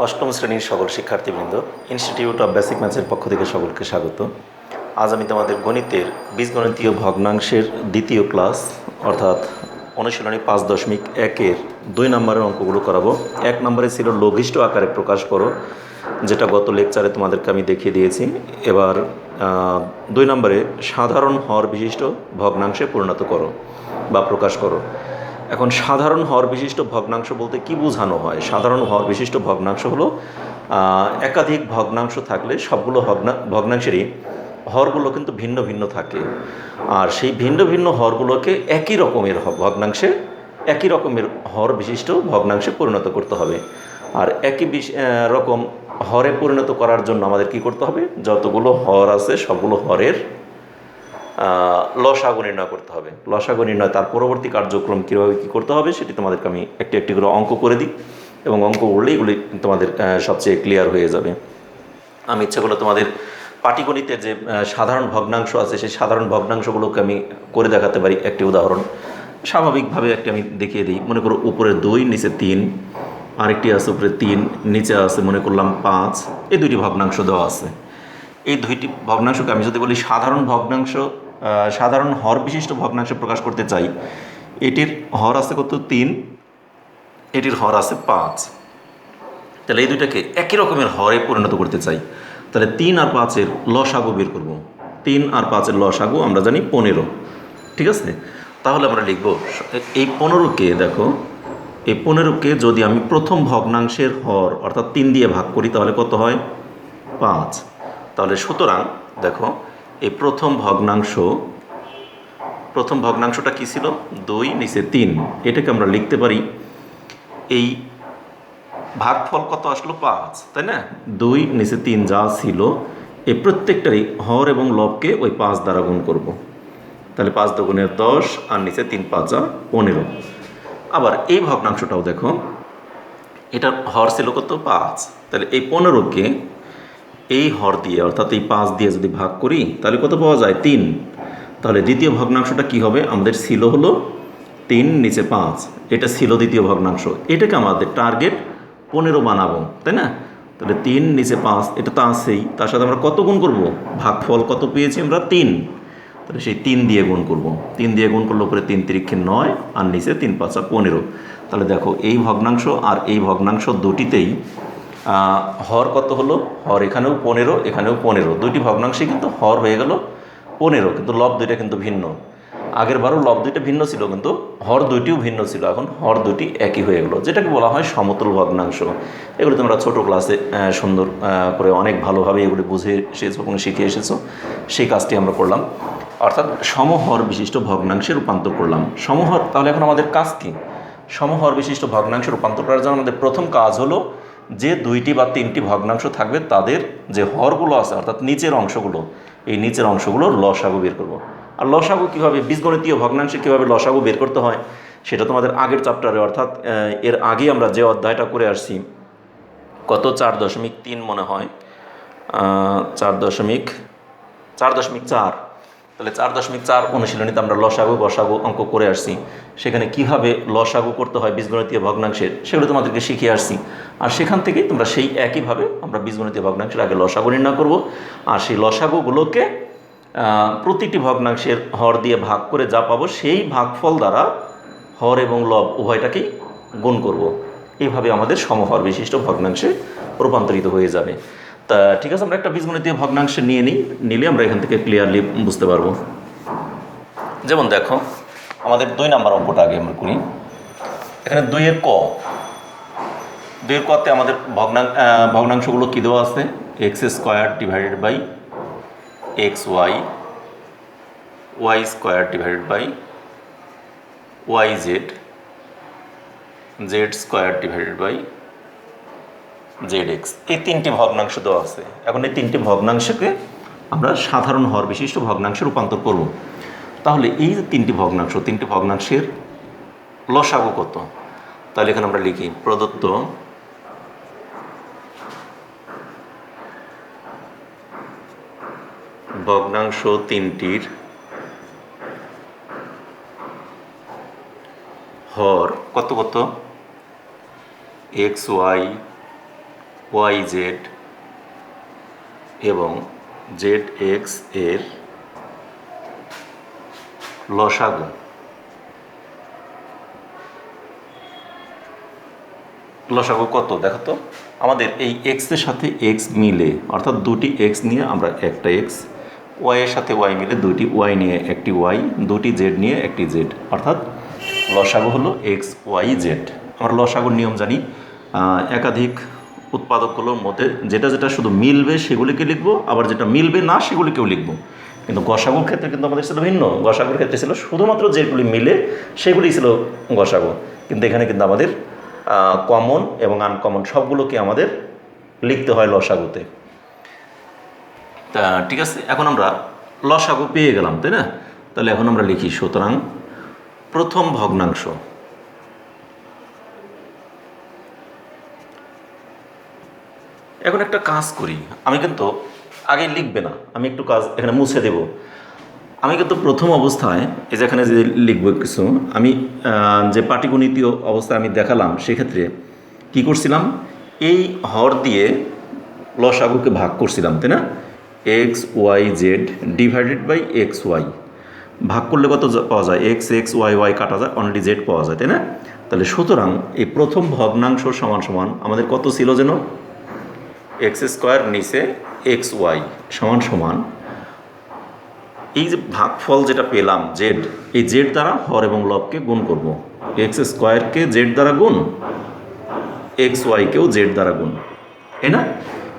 অষ্টম শ্রেণীর সকল শিক্ষার্থীবৃন্দ, ইনস্টিটিউট অফ বেসিক ম্যাথসের পক্ষ থেকে সকলকে স্বাগত। আজ আমি তোমাদের গণিতের বীজগণিতীয় ভগ্নাংশের দ্বিতীয় ক্লাস অর্থাৎ অনুশীলনী 5.1-এর 2 নম্বরের অঙ্কগুলো করাবো। 1 নম্বরে ছিল লঘিষ্ঠ আকারে প্রকাশ করো, যেটা গত লেকচারে তোমাদেরকে আমি দেখিয়ে দিয়েছি। এবার 2 নম্বরে সাধারণ হর বিশিষ্ট ভগ্নাংশে পরিণত করো বা প্রকাশ করো। এখন সাধারণ হর বিশিষ্ট ভগ্নাংশ বলতে কি বোঝানো হয়? সাধারণ হর বিশিষ্ট ভগ্নাংশ হলো একাধিক ভগ্নাংশ থাকলে সবগুলো ভগ্নাংশেরই হরগুলো কিন্তু ভিন্ন ভিন্ন থাকে, আর সেই ভিন্ন ভিন্ন হরগুলোকে একই রকমের ভগ্নাংশে একই রকমের হর বিশিষ্ট ভগ্নাংশে পরিণত করতে হবে। আর একই রকম হরে পরিণত করার জন্য আমাদের কি করতে হবে? যতগুলো হর আছে সবগুলো হরের লসাগু নির্ণয় করতে হবে। লসাগু নির্ণয় তার পরবর্তী কার্যক্রম কীভাবে কী করতে হবে সেটি তোমাদেরকে আমি একটি একটি করে অঙ্ক করে দিই, এবং অঙ্ক করলে এগুলি তোমাদের সবচেয়ে ক্লিয়ার হয়ে যাবে। আমি ইচ্ছা করলে তোমাদের পাটিগণিতের যে সাধারণ ভগ্নাংশ আছে সেই সাধারণ ভগ্নাংশগুলোকে আমি করে দেখাতে পারি। একটি উদাহরণ স্বাভাবিকভাবে একটি আমি দেখিয়ে দিই। মনে করো উপরে 2, নিচে 3, আরেকটি আছে উপরে 3, নিচে আছে মনে করলাম 5। এই দুইটি ভগ্নাংশ দেওয়া আছে। এই দুইটি ভগ্নাংশকে আমি যদি বলি সাধারণ হর বিশিষ্ট ভগ্নাংশে প্রকাশ করতে চাই, এটির হর আছে কত? 3, এটির হর আছে 5। তাহলে এই দুইটাকে একই রকমের হরে পরিণত করতে চাই, তাহলে 3 আর 5-এর লসাগু বের করব। 3 আর 5-এর লসাগু আমরা জানি 15, ঠিক আছে? তাহলে আমরা লিখব এই 15কে, দেখো এই 15কে যদি আমি প্রথম ভগ্নাংশের হর অর্থাৎ 3 দিয়ে ভাগ করি তাহলে কত হয়? 5। তাহলে সুতরাং দেখো এই প্রথম ভগ্নাংশটা কী ছিল? 2, নিচে 3। এটাকে আমরা লিখতে পারি, এই ভাগফল কত আসলো? 5, তাই না? 2, নিচে 3 যা ছিল এই প্রত্যেকটারই হর এবং লবকে ওই 5 দ্বারা গুণ করব। তাহলে 5 দুগুণে 10 আর নিচে 3 5 15। আবার এই ভগ্নাংশটাও দেখো, এটার হর ছিল কত? 5। তাহলে এই 15কে এই হর দিয়ে অর্থাৎ এই 5 দিয়ে যদি ভাগ করি তাহলে কত পাওয়া যায়? 3। তাহলে দ্বিতীয় ভগ্নাংশটা কি হবে? আমাদের ছিল হলো 3, নিচে 5, এটা ছিল দ্বিতীয় ভগ্নাংশ। এটাকে আমাদের টার্গেট 15 বানাবো, তাই না? তাহলে 3, নিচে 5, এটা তো আছেই, তার সাথে আমরা কত গুণ করব? ভাগফল কত পেয়েছি আমরা? 3। তাহলে সেই 3 দিয়ে গুণ করব। 3 দিয়ে গুণ করলে উপরে 3 তিরিক্ষে 9 আর নিচে 3 5 15। তাহলে দেখো এই ভগ্নাংশ আর এই ভগ্নাংশ দুটিতেই হর কত হলো? হর এখানেও 15, এখানেও 15, দুইটি ভগ্নাংশে কিন্তু হর হয়ে গেল 15, কিন্তু লব দুইটা কিন্তু ভিন্ন। আগের বারও লব দুইটা ভিন্ন ছিল, কিন্তু হর দুইটিও ভিন্ন ছিল। এখন হর দুটি একই হয়ে গেলো, যেটাকে বলা হয় সমতুল ভগ্নাংশ। এগুলি তোমরা ছোটো ক্লাসে সুন্দর করে অনেক ভালোভাবে এগুলি বুঝে এসেছো এবং শিখে এসেছো। সেই কাজটি আমরা করলাম, অর্থাৎ সমহর বিশিষ্ট ভগ্নাংশে রূপান্তর করলাম। সমহর, তাহলে এখন আমাদের কাজ কি? সমহর বিশিষ্ট ভগ্নাংশে রূপান্তর করার জন্য আমাদের প্রথম কাজ হলো যে 2টি বা 3টি ভগ্নাংশ থাকবে তাদের যে হরগুলো আছে অর্থাৎ নিচের অংশগুলো, এই নিচের অংশগুলোর লসাগু বের করব। আর লসাগু কীভাবে, বীজগণিতীয় ভগ্নাংশে কীভাবে লসাগু বের করতে হয় সেটা তোমাদের আগের চ্যাপ্টারে অর্থাৎ এর আগে আমরা যে অধ্যায়টা করে আসছি, কত 4.3 মনে হয়, 4.4। তাহলে 4.4 অনুশীলনীতে আমরা লসাগু গসাগু অঙ্ক করে আসছি। সেখানে কিভাবে লসাগু করতে হয় বীজগণিতীয় ভগ্নাংশের সেগুলো তোমাদেরকে শিখিয়ে আসছি। আর সেখান থেকেই তোমরা সেই একইভাবে আমরা বীজগণিতীয় ভগ্নাংশের আগে লসাগু নির্ণয় করব, আর সেই লসাগুগুলোকে প্রতিটি ভগ্নাংশের হর দিয়ে ভাগ করে যা পাবো সেই ভাগফল দ্বারা হর এবং লব উভয়টাকেই গুণ করব। এইভাবে আমাদের সমহর বিশিষ্ট ভগ্নাংশে রূপান্তরিত হয়ে যাবে। তা ঠিক আছে, আমরা একটা বীজগণিতীয় ভগ্নাংশে নিলে আমরা এখান থেকে ক্লিয়ারলি বুঝতে পারবো। যেমন দেখো আমাদের 2 নম্বর অঙ্কটা আগে আমরা করি। এখানে 2-এর কতে আমাদের ভগ্নাংশগুলো কী দেওয়া আছে? x² divided by xy, y² divided by yz, z² divided by zx। এই 3টি ভগ্নাংশ দেওয়া আছে। এখন এই 3টি ভগ্নাংশকে আমরা সাধারণ হর বিশিষ্ট ভগ্নাংশে রূপান্তর করব। তাহলে এই যে 3টি ভগ্নাংশের লসাগু কত? তাহলে এখানে আমরা লিখি প্রদত্ত ভগ্নাংশ 3টির হর কত কত? xy, ওয়াই জেড এবং জেড এক্স এর লসাগু। লসাগু কত দেখো তো। আমাদের এই এক্সের সাথে এক্স মিলে, অর্থাৎ দুটি এক্স নিয়ে আমরা একটা এক্স, ওয়াইয়ের সাথে ওয়াই মিলে দুটি ওয়াই নিয়ে একটি ওয়াই, দুটি জেড নিয়ে একটি জেড, অর্থাৎ লসাগু হলো এক্স ওয়াই জেড। আমরা লসাগুর নিয়ম জানি, একাধিক উৎপাদকগুলোর মধ্যে যেটা যেটা শুধু মিলবে সেগুলিকে লিখবো, আবার যেটা মিলবে না সেগুলিকেও লিখবো। কিন্তু গসাগুর ক্ষেত্রে কিন্তু আমাদের ছিল ভিন্ন। গসাগুর ক্ষেত্রে ছিল শুধুমাত্র যেগুলি মিলে সেগুলি ছিল গসাগু, কিন্তু এখানে কিন্তু আমাদের কমন এবং আনকমন সবগুলোকে আমাদের লিখতে হয় লসাগুতে। তা ঠিক আছে, এখন আমরা লসাগু পেয়ে গেলাম, তাই না? তাহলে এখন আমরা লিখি, সুতরাং প্রথম ভগ্নাংশ এখন একটা কাজ করি, আমি কিন্তু আগে লিখবে না, আমি একটু কাজ এখানে মুছে দেব। আমি কিন্তু প্রথম অবস্থায় এই যেখানে যে লিখব কিছু, আমি যে পাটিগণিতীয় অবস্থায় আমি দেখালাম সেক্ষেত্রে কি করছিলাম, এই হর দিয়ে লসাগুকে ভাগ করছিলাম, তাই না? X y z divided by x y, ভাগ করলে কত পাওয়া যায়? এক্স এক্স ওয়াই ওয়াই কাটা যায়, অনলি জেড পাওয়া যায়, তাই না? তাহলে সুতরাং এই প্রথম ভগ্নাংশ সমান সমান আমাদের কত ছিল যেন? এক্স স্কোয়ার নিচে এক্স ওয়াই সমান সমান এই যে ভাগফল যেটা পেলাম জেড, এই জেড দ্বারা হর এবং লবকে গুণ করব। এক্স স্কোয়ারকে জেড দ্বারা গুণ, এক্স ওয়াইকেও জেড দ্বারা গুণ, তাই না?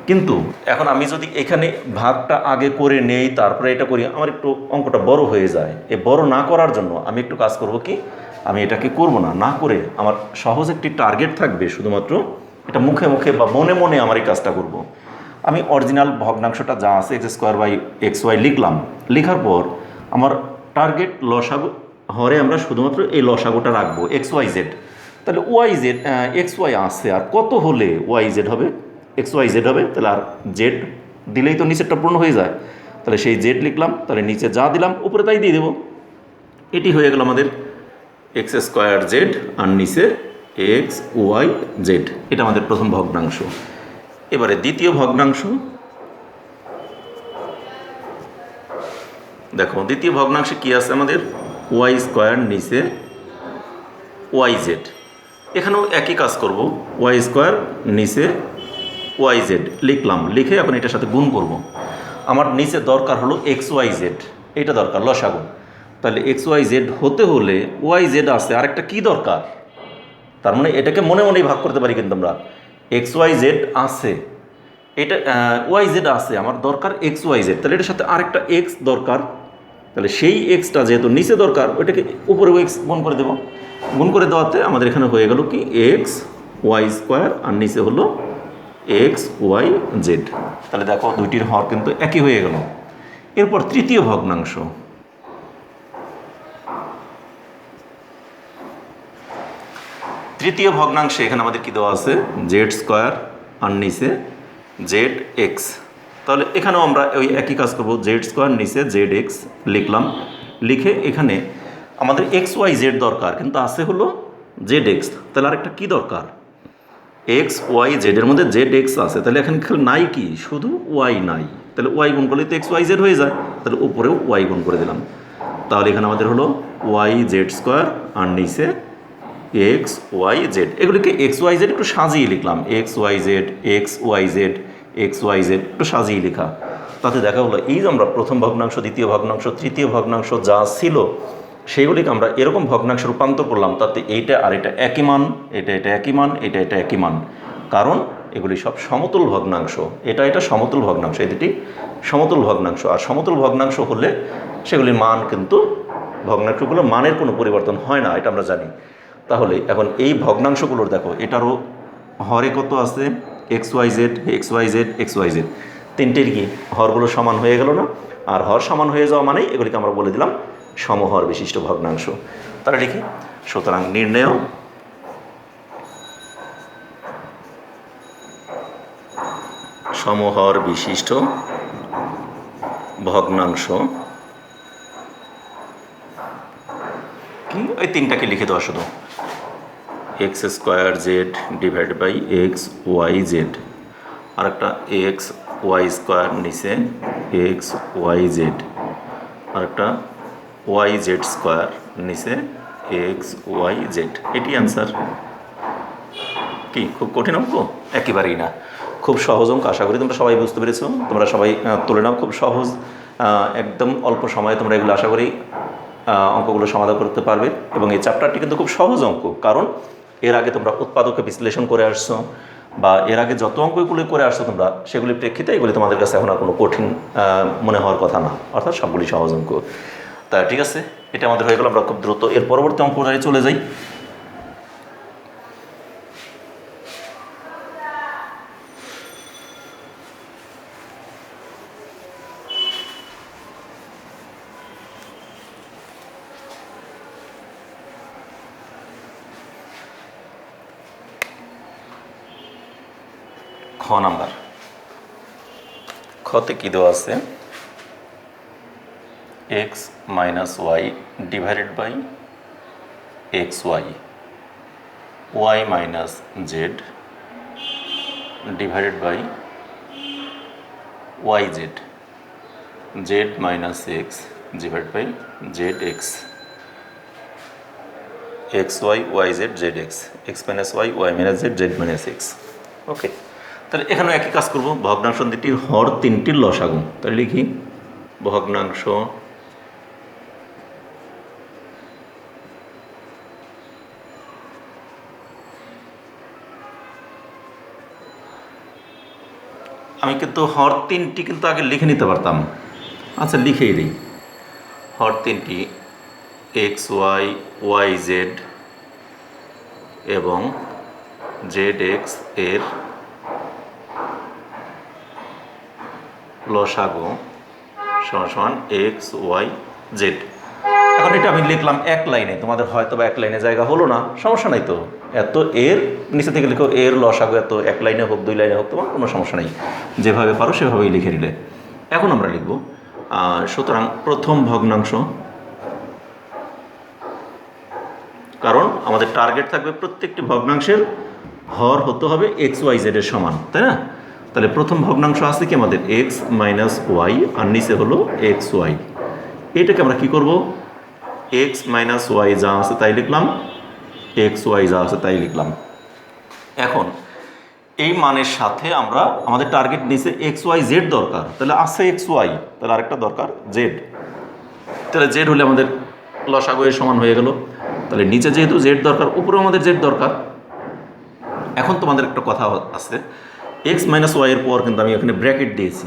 কিন্তু এখন আমি যদি এখানে ভাগটা আগে করে নেই তারপরে এটা করি, আমার একটু অঙ্কটা বড় হয়ে যায়। এই বড় না করার জন্য আমি একটু কাজ করব কি, আমি এটাকে করব না, না করে আমার সহজ একটি টার্গেট থাকবে, শুধুমাত্র এটা মুখে মুখে বা মনে মনে আমার এই কাজটা করব। আমি অরিজিনাল ভগ্নাংশটা যা আছে x square by x y লিখলাম, লেখার পর আমার টার্গেট লসাগু, হরে আমরা শুধুমাত্র এই লসাগুটা রাখবো এক্স ওয়াই জেড। তাহলে ওয়াই জেড এক্স ওয়াই আসছে, আর কত হলে ওয়াই জেড হবে? এক্স ওয়াই জেড হবে, তাহলে আর জেড দিলেই তো নিচেরটা পূর্ণ হয়ে যায়। তাহলে সেই জেড লিখলাম, তাহলে নিচে যা দিলাম উপরে তাই দিয়ে দেবো। এটি হয়ে গেল আমাদের এক্স স্কোয়ার জেড আর নিচে এক্স ওয়াই জেড, এটা আমাদের প্রথম ভগ্নাংশ। এবারে দ্বিতীয় ভগ্নাংশ দেখো, দ্বিতীয় ভগ্নাংশে কি আছে আমাদের? ওয়াই স্কোয়ার নিচে ওয়াই জেড। এখানেও একই কাজ করব, ওয়াই স্কোয়ার নিচে ওয়াই জেড লিখলাম, লিখে এখন এটার সাথে গুণ করব। আমার নিচে দরকার হলো এক্স ওয়াই জেড, এটা দরকার লসাগু। তাহলে এক্স ওয়াই জেড হতে হলে ওয়াই জেড আছে, আরেকটা কি দরকার? তার মানে এটাকে মনে মনেই ভাগ করতে পারি, কিন্তু আমরা এক্স ওয়াই জেড আছে, এটা ওয়াই জেড আছে, আমার দরকার এক্স ওয়াই জেড, তাহলে এটার সাথে আরেকটা এক্স দরকার। তাহলে সেই এক্সটা যেহেতু নিচে দরকার, ওইটাকে উপরে এক্স গুণ করে দেবো। গুণ করে দেওয়াতে আমাদের এখানে হয়ে গেল কি এক্স ওয়াই স্কোয়ার আর নিচে হলো এক্স ওয়াই জেড। তাহলে দেখো দুইটির হর কিন্তু একই হয়ে গেল। এরপর তৃতীয় ভগ্নাংশ, তৃতীয় ভগ্নাংশে এখানে আমাদের কি দেওয়া আছে? জেড স্কোয়ার আর নিচে জেড এক্স। তাহলে এখানেও আমরা ওই একই কাজ করব, জেড স্কোয়ার নিচে জেড এক্স লিখলাম, লিখে এখানে আমাদের এক্স ওয়াই জেড দরকার, কিন্তু আছে হলো জেড এক্স। তাহলে আরেকটা কী দরকার? এক্স ওয়াই জেডের মধ্যে জেড এক্স আছে, তাহলে এখানে নাই কি? শুধু ওয়াই নাই। তাহলে ওয়াই গুণ করলে তো এক্স ওয়াই জেড হয়ে যায়, তাহলে উপরেও ওয়াই গুণ করে দিলাম। তাহলে এখানে আমাদের হলো ওয়াই জেড স্কোয়ার আর নিচে এক্স ওয়াই জেড। এগুলিকে এক্স ওয়াই জেড একটু সাজিয়ে লিখলাম, x y z x y z x y z, একটু সাজিয়ে লেখা। তাতে দেখা হলো এই যে আমরা প্রথম ভগ্নাংশ, দ্বিতীয় ভগ্নাংশ, তৃতীয় ভগ্নাংশ যা ছিল সেইগুলিকে আমরা এরকম ভগ্নাংশ রূপান্তর করলাম, তাতে এইটা আর এটা একই মান, এটা একই মান, এটা একই মান, কারণ এগুলি সব সমতুল ভগ্নাংশ। এটা সমতুল ভগ্নাংশ, এই দুটি সমতুল ভগ্নাংশ। আর সমতুল ভগ্নাংশ হলে সেগুলির মান কিন্তু, ভগ্নাংশগুলোর মানের কোনো পরিবর্তন হয় না, এটা আমরা জানি। তাহলে এখন এই ভগ্নাংশগুলোর দেখো, এটারও হরে কত আছে? X y z x y z x y z, তিনটের কি হরগুলো সমান হয়ে গেল না? আর হর সমান হয়ে যাওয়া মানেই এগুলিকে আমরা বলে দিলাম সমহর বিশিষ্ট ভগ্নাংশ। তাহলে লিখি, সুতরাং নির্ণেয় সমহর বিশিষ্ট ভগ্নাংশ কি? ওই তিনটাকে লিখে দেওয়া শুধু, x square z divide by x y z আর একটা এক্স ওয়াই স্কোয়ার নিচে এক্স ওয়াই জেড, আর একটা ওয়াই জেড স্কোয়ার নিচে এক্স ওয়াই জেড। এটি অ্যান্সার। কি খুব কঠিন অঙ্ক? একেবারেই না, খুব সহজ অঙ্ক। আশা করি তোমরা সবাই বুঝতে পেরেছো। তোমরা সবাই তুলে নাও, খুব সহজ, একদম অল্প সময়ে তোমরা এগুলো আশা করি অঙ্কগুলো সমাধান করতে পারবে। এবং এই চ্যাপ্টারটি কিন্তু খুব সহজ অঙ্ক, কারণ এর আগে তোমরা উৎপাদকে বিশ্লেষণ করে আসছো, বা এর আগে যত অঙ্কগুলি করে আসছো তোমরা, সেগুলির প্রেক্ষিতে এগুলি তোমাদের কাছে এখন আর কোনো কঠিন মনে হওয়ার কথা না, অর্থাৎ সবগুলি সহজ অঙ্ক। তা ঠিক আছে, এটা আমাদের হয়ে গেল। আমরা খুব দ্রুত এর পরবর্তী অঙ্কটায় চলে যাই। খ নাম্বার। খতে কী দেওয়া আছে? X minus y divided by x y, y minus z divided by y z, z minus x divided by z x, x y y z z x, x minus y y minus z z minus x. Okay, তাহলে এখানেও একই কাজ করবো। ভগ্নাংশ দুটির হর তিনটির লসাগু। তাহলে লিখি ভগ্নাংশ আমি কিন্তু হর তিনটি কিন্তু আগে লিখে নিতে পারতাম। আচ্ছা, লিখেই দিই। হর তিনটি এক্স ওয়াই ওয়াই জেড এবং জেড এক্স এর লসাগু সমান সমান এক্স ওয়াই জেড। এখন এটা আমি লিখলাম এক লাইনে, তোমাদের হয়তো বা এক লাইনে জায়গা হলো না, সমস্যা নাই তো। এত এর নিচে থেকে লিখো এর লসাগু, এত এক লাইনে হোক দুই লাইনে হোক, তোমার কোনো সমস্যা নেই, যেভাবে পারো সেভাবেই লিখে নিলে। এখন আমরা লিখব, সুতরাং প্রথম ভগ্নাংশ, কারণ আমাদের টার্গেট থাকবে প্রত্যেকটি ভগ্নাংশের হর হতে হবে এক্স ওয়াই জেডের সমান, তাই না? তাহলে প্রথম ভগ্নাংশ আছে কি আমাদের এক্স মাইনাস ওয়াই, আর নিচে হলো এক্স ওয়াই। এটাকে আমরা কি করব? এক্স মাইনাস ওয়াই যা আছে তাই লিখলাম, এক্স ওয়াই যা আছে তাই লিখলাম। এখন এই মানের সাথে আমরা আমাদের টার্গেট নিচে এক্স ওয়াই জেড দরকার, তাহলে আছে এক্স ওয়াই, তাহলে আরেকটা দরকার জেড। তাহলে জেড হলে আমাদের লসাগু এর সমান হয়ে গেল। তাহলে নিচে যেহেতু জেড দরকার, উপরেও আমাদের জেড দরকার। এখন তোমাদের একটা কথা আছে, এক্স মাইনাস ওয়াইয়ের পর কিন্তু আমি এখানে ব্র্যাকেট দিয়েছি।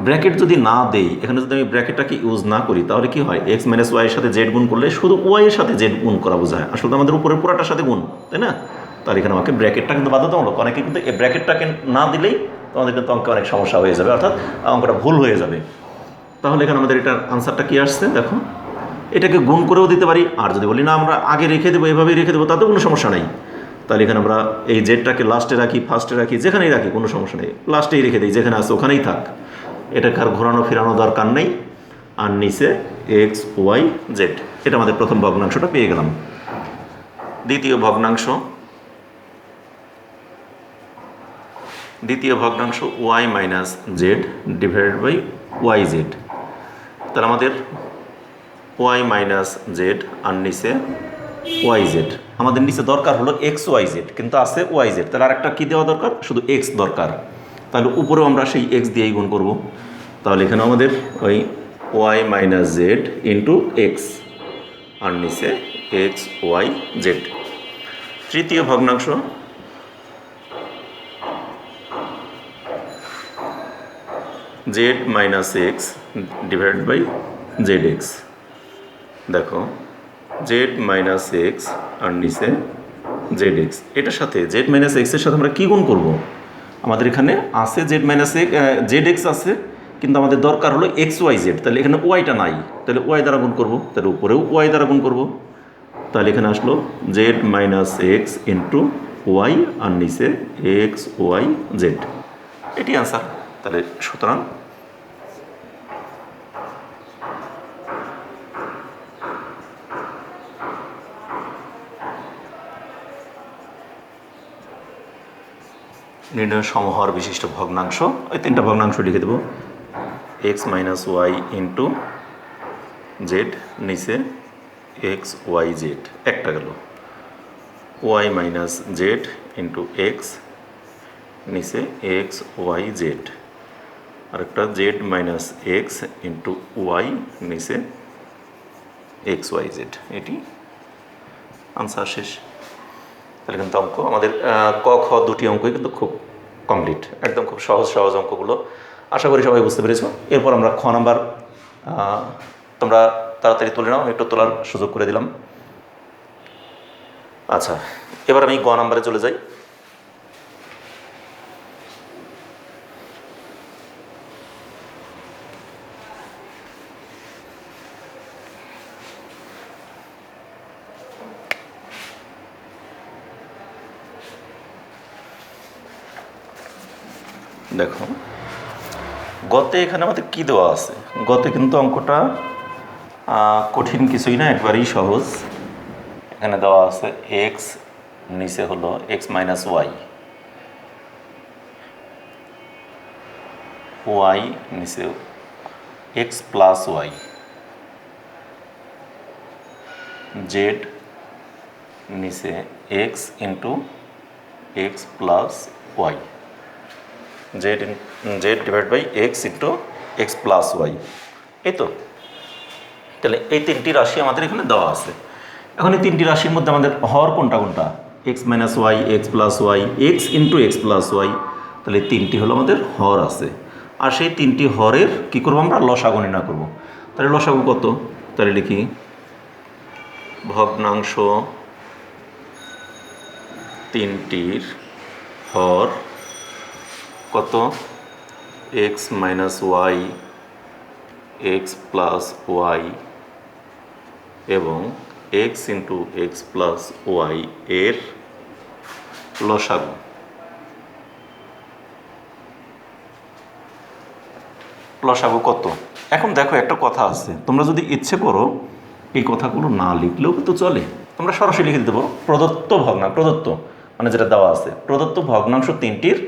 ব্র্যাকেট যদি না দেই, এখানে যদি আমি ব্র্যাকেটটাকে ইউজ না করি, তাহলে কি হয়? এক্স মাইনাস ওয়াইয়ের সাথে জেড গুণ করলে শুধু ওয়াইয়ের সাথে জেড গুণ করা বোঝায়, আসলে আমাদের উপরের পুরাটার সাথে গুণ, তাই না? তাহলে এখানে আমাকে ব্র্যাকেটটা কিন্তু বাধ্যতামূলক। অনেকে কিন্তু এই ব্র্যাকেটটাকে না দিলেই তোমাদের কিন্তু অঙ্কে অনেক সমস্যা হয়ে যাবে, অর্থাৎ অঙ্কটা ভুল হয়ে যাবে। তাহলে এখানে আমাদের এটার আনসারটা কী আসছে দেখো, এটাকে গুণ করেও দিতে পারি, আর যদি বলি না আমরা আগে রেখে দেবো, এভাবেই রেখে দেবো, তাতেও কোনো সমস্যা নেই। তাহলে এখানে আমরা এই জেডটাকে লাস্টে রাখি, ফার্স্টে রাখি, যেখানেই রাখি কোনো সমস্যা নেই, লাস্টেই রেখে দিই, যেখানে আছে ওখানেই থাক, এটাকে আর ঘোরানো ফেরানো দরকার নেই। আর নিচে এক্স ওয়াই জেড, এটা আমাদের প্রথম ভগ্নাংশটা পেয়ে গেলাম। দ্বিতীয় ভগ্নাংশ y minus z divided by y z. তাহলে আমাদের ওয়াই মাইনাস জেড আর নিচে ওয়াই জেড। আমাদের নিচে দরকার হলো এক্স ওয়াই জেড, কিন্তু আছে ওয়াই জেড, তাহলে আরেকটা কী দেওয়া দরকার? শুধু এক্স দরকার। তাহলে উপরেও আমরা সেই এক্স দিয়েই গুণ করব। তাহলে এখানে আমাদের ওই y minus z into x আর নিচে এক্স ওয়াই জেড। তৃতীয় ভগ্নাংশ z minus x divided by z x. দেখো জেড মাইনাস এক্স আর নিচে জেড এক্স, এটার সাথে জেড মাইনাস এক্সের সাথে আমরা কী গুণ করব? আমাদের এখানে আছে জেড মাইনাস জেড এক্স আছে, কিন্তু আমাদের দরকার হলো এক্স ওয়াই জেড। তাহলে এখানে ওয়াইটা নাই, তাহলে ওয়াই দ্বারা গুণ করবো, তাহলে উপরেও ওয়াই দ্বারা গুণ করবো। তাহলে এখানে আসলো z minus x into y আর নিচে এক্স ওয়াই জেড, এটি আনসার। তাহলে সুতরাং নির্ণয় সমহর বিশিষ্ট ভগ্নাংশ, ওই তিনটা ভগ্নাংশ লিখে দেবো। X minus y into z, নিচে এক্স ওয়াই জেড, একটা গেল। Y minus z into x, নিচে এক্স ওয়াই জেড, আরেকটা z minus x into y, নিচে এক্স ওয়াই জেড। এটি আনসার শেষ। তাহলে কিন্তু অঙ্ক আমাদের ক খ দুটি অঙ্কই কিন্তু খুব কমপ্লিট, একদম খুব সহজ সহজ অঙ্কগুলো। আশা করি সবাই বুঝতে পেরেছো। এরপর আমরা খ নাম্বার, তোমরা তাড়াতাড়ি তুলে নাও, একটু তোলার সুযোগ করে দিলাম। আচ্ছা, এবার আমি গ নাম্বারে চলে যাই। দেখো গতে এখানে আমাদের কী দেওয়া আছে। গতে কিন্তু অঙ্কটা কঠিন কিছুই না, একবারেই সহজ। এখানে দেওয়া আছে এক্স, নিচে হলো এক্স মাইনাস ওয়াই, ওয়াই নিচে এক্স প্লাস ওয়াই, জেড নিচে x into x plus y, z divide by x into x plus y. এই তো, তাহলে এই তিনটি রাশি আমাদের এখানে দেওয়া আছে। এখন এই তিনটি রাশির মধ্যে আমাদের হর কোনটা কোনটা? X minus y, x plus y, x into x plus y. তাহলে তিনটি হলো আমাদের হর আছে। আর সেই তিনটি হরের কী করবো আমরা? লসাগু নির্ণয় করবো। তাহলে লসাগু কত? তাহলে লিখি ভগ্নাংশ তিনটির হর কত? X minus y, x plus y এবং x into x plus y এর লসাগু। লসাগু কত? এখন দেখো একটা কথা আছে, তোমরা যদি ইচ্ছে করো এই কথাগুলো না লিখলেও কিন্তু চলে, তোমরা সরাসরি লিখে দিতে পারো প্রদত্ত ভগ্নাংশ, প্রদত্ত মানে যেটা দেওয়া আছে, প্রদত্ত ভগ্নাংশ তিনটির